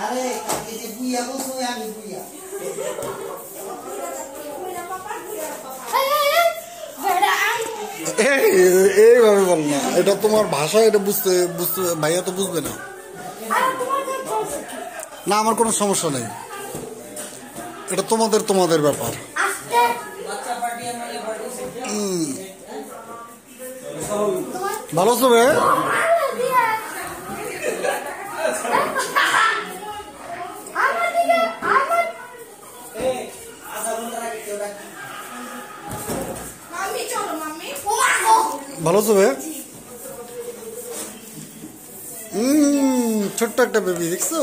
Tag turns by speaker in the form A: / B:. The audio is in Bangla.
A: আরে কাকে যে বুইয়া বলছো আমি বুইয়া
B: এইভাবে বল না, এটা তোমার ভাষা, এটা বুঝতে বুঝতে ভাইয়া তো বুঝবে না। না আমার কোনো সমস্যা নেই, এটা তোমাদের তোমাদের ব্যাপার। ভালো আছো রে? ভালো আছো রে? ছোট্ট একটা বেবি দেখছো?